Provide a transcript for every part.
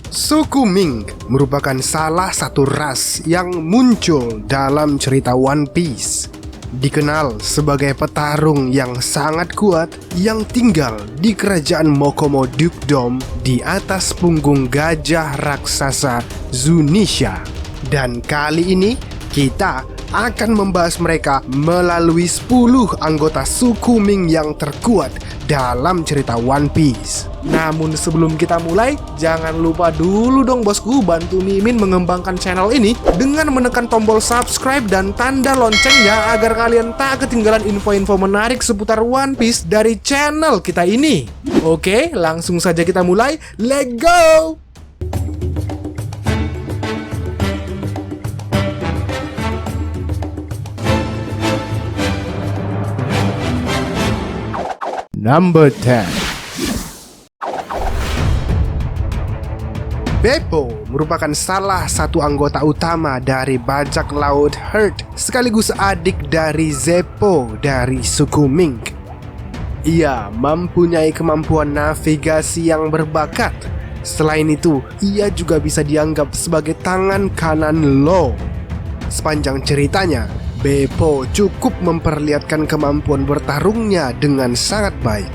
Suku Ming merupakan salah satu ras yang muncul dalam cerita One Piece. Dikenal sebagai petarung yang sangat kuat yang tinggal di kerajaan Mokomo Dukedom di atas punggung gajah raksasa Zunisha. Dan kali ini kita akan membahas mereka melalui 10 anggota suku Ming yang terkuat dalam cerita One Piece. Namun sebelum kita mulai, jangan lupa dulu dong bosku bantu Mimin mengembangkan channel ini dengan menekan tombol subscribe dan tanda loncengnya agar kalian tak ketinggalan info-info menarik seputar One Piece dari channel kita ini. Oke, langsung saja kita mulai. Let's go! Number 10. Beppo merupakan salah satu anggota utama dari bajak laut Herd, sekaligus adik dari Zeppo dari suku Ming. Ia mempunyai kemampuan navigasi yang berbakat. Selain itu, ia juga bisa dianggap sebagai tangan kanan Law. Sepanjang ceritanya, Beppo cukup memperlihatkan kemampuan bertarungnya dengan sangat baik.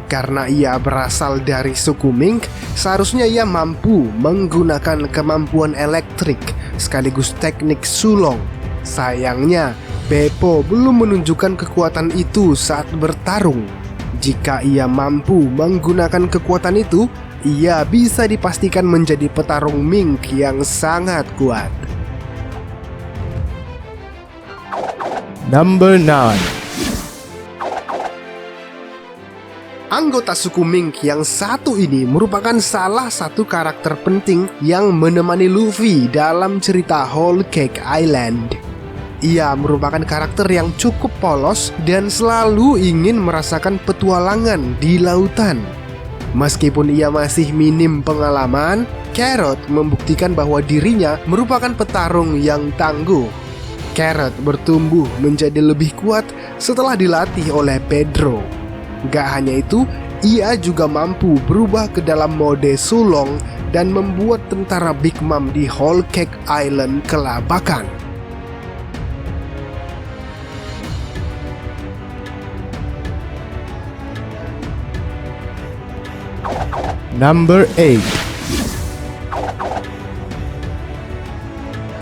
Karena ia berasal dari suku Ming, seharusnya ia mampu menggunakan kemampuan elektrik sekaligus teknik sulong. Sayangnya, Beppo belum menunjukkan kekuatan itu saat bertarung. Jika ia mampu menggunakan kekuatan itu, ia bisa dipastikan menjadi petarung Ming yang sangat kuat. Number 9. Anggota suku Ming yang satu ini merupakan salah satu karakter penting yang menemani Luffy dalam cerita Whole Cake Island. Ia merupakan karakter yang cukup polos dan selalu ingin merasakan petualangan di lautan. Meskipun ia masih minim pengalaman, Carrot membuktikan bahwa dirinya merupakan petarung yang tangguh. Carrot bertumbuh menjadi lebih kuat setelah dilatih oleh Pedro. Gak hanya itu, ia juga mampu berubah ke dalam mode sulong dan membuat tentara Big Mom di Whole Cake Island kelabakan. Number 8.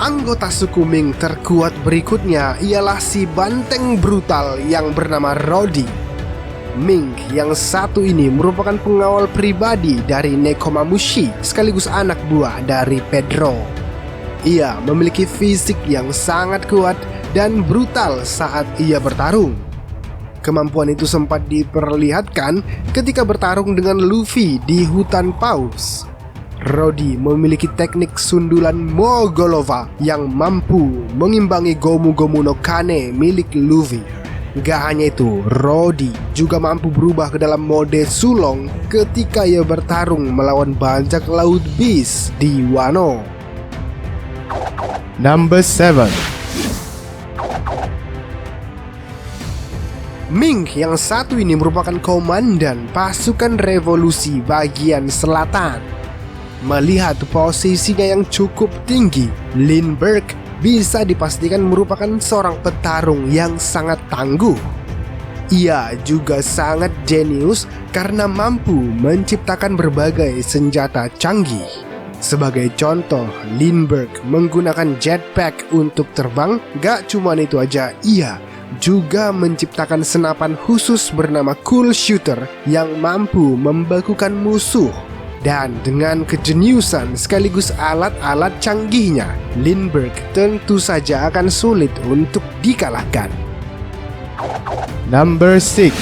Anggota suku Ming terkuat berikutnya ialah si banteng brutal yang bernama Rodi. Ming yang satu ini merupakan pengawal pribadi dari Nekomamushi sekaligus anak buah dari Pedro. Ia memiliki fisik yang sangat kuat dan brutal saat ia bertarung. Kemampuan itu sempat diperlihatkan ketika bertarung dengan Luffy di hutan Paus. Rodi memiliki teknik sundulan Mogolova yang mampu mengimbangi Gomu Gomu no Kane milik Luffy. Gak hanya itu, Rodi juga mampu berubah ke dalam mode sulong ketika ia bertarung melawan bajak laut Beast di Wano. Number 7. Ming yang satu ini merupakan komandan pasukan revolusi bagian selatan. Melihat posisinya yang cukup tinggi, Lindbergh bisa dipastikan merupakan seorang petarung yang sangat tangguh. Ia juga sangat jenius karena mampu menciptakan berbagai senjata canggih. Sebagai contoh, Lindbergh menggunakan jetpack untuk terbang. Gak cuman itu aja, ia juga menciptakan senapan khusus bernama Cool Shooter yang mampu membekukan musuh. Dan dengan kejeniusan sekaligus alat-alat canggihnya, Lindbergh tentu saja akan sulit untuk dikalahkan. Number 6.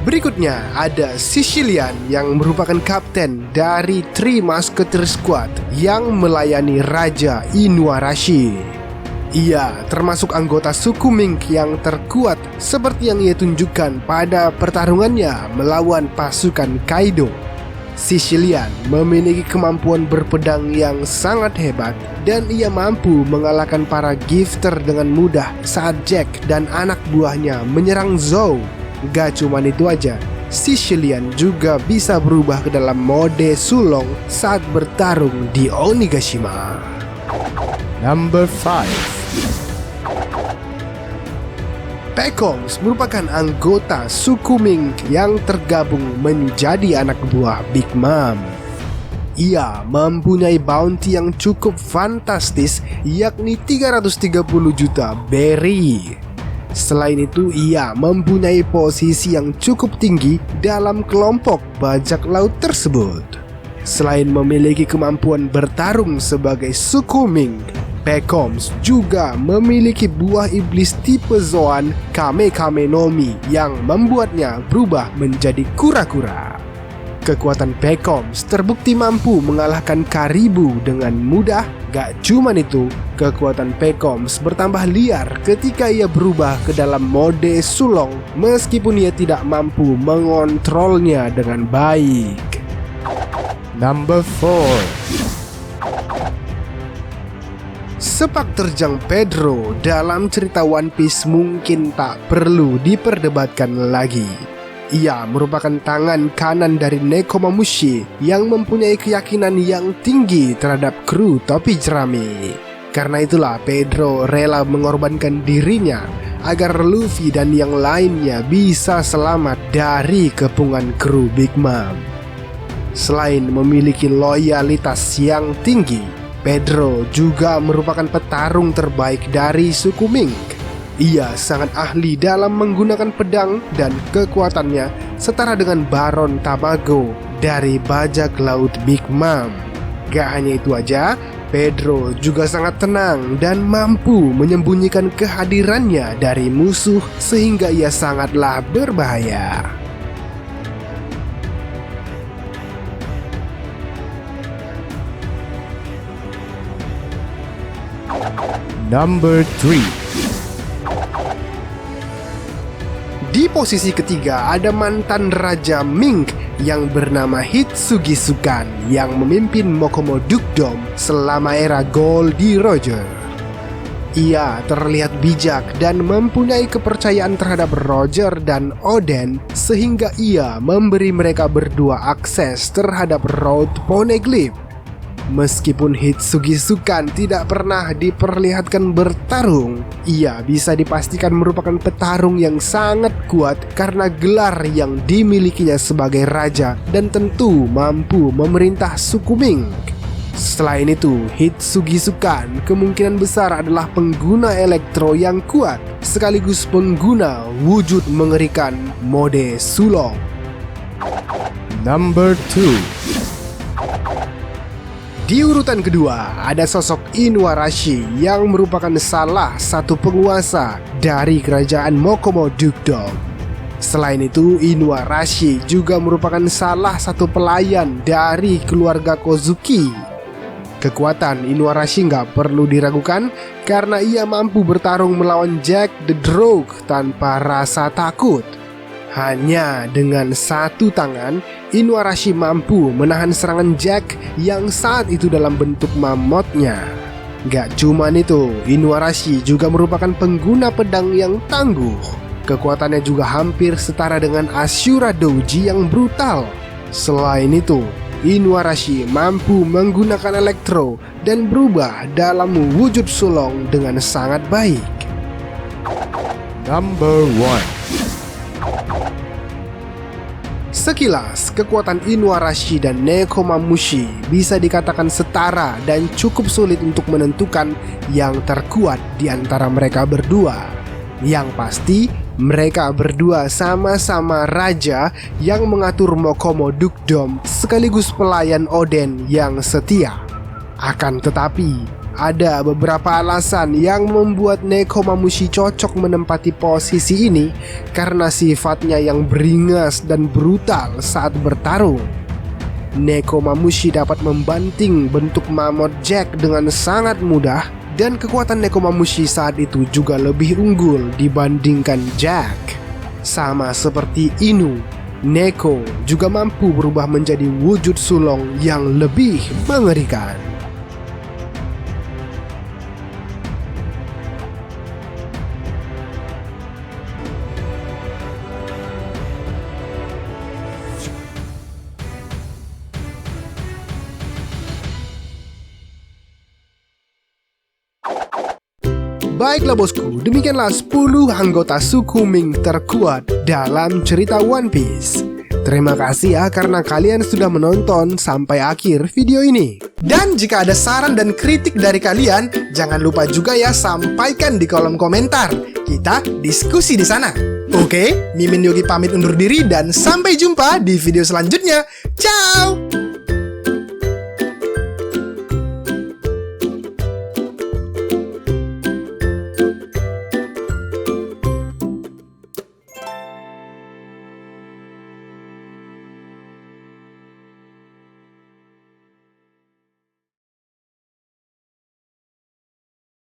Berikutnya ada Sicilian yang merupakan kapten dari Three Musketeer Squad yang melayani Raja Inuarashi. Ia termasuk anggota suku Ming yang terkuat seperti yang ia tunjukkan pada pertarungannya melawan pasukan Kaido. Sicilian memiliki kemampuan berpedang yang sangat hebat dan ia mampu mengalahkan para gifter dengan mudah saat Jack dan anak buahnya menyerang Zou. Gak cuman itu aja, Sicilian juga bisa berubah ke dalam mode sulong saat bertarung di Onigashima. Number 5. Pekoms merupakan anggota suku Ming yang tergabung menjadi anak buah Big Mom. Ia mempunyai bounty yang cukup fantastis, yakni 330 juta berry. Selain itu, ia mempunyai posisi yang cukup tinggi dalam kelompok bajak laut tersebut. Selain memiliki kemampuan bertarung sebagai suku Ming, Pekoms juga memiliki buah iblis tipe Zoan Kame-Kame no Mi yang membuatnya berubah menjadi kura-kura. Kekuatan Pekoms terbukti mampu mengalahkan Karibu dengan mudah. Gak cuman itu, kekuatan Pekoms bertambah liar ketika ia berubah ke dalam mode sulong meskipun ia tidak mampu mengontrolnya dengan baik. Number 4. Sepak terjang Pedro dalam cerita One Piece mungkin tak perlu diperdebatkan lagi. Ia merupakan tangan kanan dari Nekomamushi yang mempunyai keyakinan yang tinggi terhadap kru topi jerami. Karena itulah Pedro rela mengorbankan dirinya agar Luffy dan yang lainnya bisa selamat dari kepungan kru Big Mom. Selain memiliki loyalitas yang tinggi, Pedro juga merupakan petarung terbaik dari suku Ming. Ia sangat ahli dalam menggunakan pedang dan kekuatannya setara dengan Baron Tamago dari bajak laut Big Mom. Gak hanya itu aja, Pedro juga sangat tenang dan mampu menyembunyikan kehadirannya dari musuh sehingga ia sangatlah berbahaya. Number 3. Di posisi ketiga ada mantan Raja Ming yang bernama Hitsugi Sukan yang memimpin Mokomo Dukdom selama era Goldie Roger. Ia terlihat bijak dan mempunyai kepercayaan terhadap Roger dan Oden sehingga ia memberi mereka berdua akses terhadap Road Poneglyph. Meskipun Hitsugi Sukan tidak pernah diperlihatkan bertarung, ia bisa dipastikan merupakan petarung yang sangat kuat karena gelar yang dimilikinya sebagai raja dan tentu mampu memerintah suku Ming. Selain itu, Hitsugi Sukan kemungkinan besar adalah pengguna elektro yang kuat sekaligus pengguna wujud mengerikan mode sulong. Number 2. Di urutan kedua, ada sosok Inuarashi yang merupakan salah satu penguasa dari kerajaan Mokomo Dukdom. Selain itu, Inuarashi juga merupakan salah satu pelayan dari keluarga Kozuki. Kekuatan Inuarashi nggak perlu diragukan karena ia mampu bertarung melawan Jack the Drogue tanpa rasa takut. Hanya dengan satu tangan, Inuarashi mampu menahan serangan Jack yang saat itu dalam bentuk mamutnya. Gak cuman itu, Inuarashi juga merupakan pengguna pedang yang tangguh. Kekuatannya juga hampir setara dengan Ashura Doji yang brutal. Selain itu, Inuarashi mampu menggunakan elektro dan berubah dalam wujud sulong dengan sangat baik. Number 1. Sekilas, kekuatan Inuarashi dan Nekomamushi bisa dikatakan setara dan cukup sulit untuk menentukan yang terkuat di antara mereka berdua. Yang pasti, mereka berdua sama-sama raja yang mengatur Mokomo Dukdom sekaligus pelayan Oden yang setia. Akan tetapi, ada beberapa alasan yang membuat Nekomamushi cocok menempati posisi ini karena sifatnya yang beringas dan brutal saat bertarung. Nekomamushi dapat membanting bentuk mamut Jack dengan sangat mudah dan kekuatan Nekomamushi saat itu juga lebih unggul dibandingkan Jack. Sama seperti Inu, Neko juga mampu berubah menjadi wujud sulong yang lebih mengerikan. Baiklah bosku, demikianlah 10 anggota suku Ming terkuat dalam cerita One Piece. Terima kasih ya karena kalian sudah menonton sampai akhir video ini. Dan jika ada saran dan kritik dari kalian, jangan lupa juga ya sampaikan di kolom komentar. Kita diskusi di sana. Oke, Mimin Yogi pamit undur diri dan sampai jumpa di video selanjutnya. Ciao!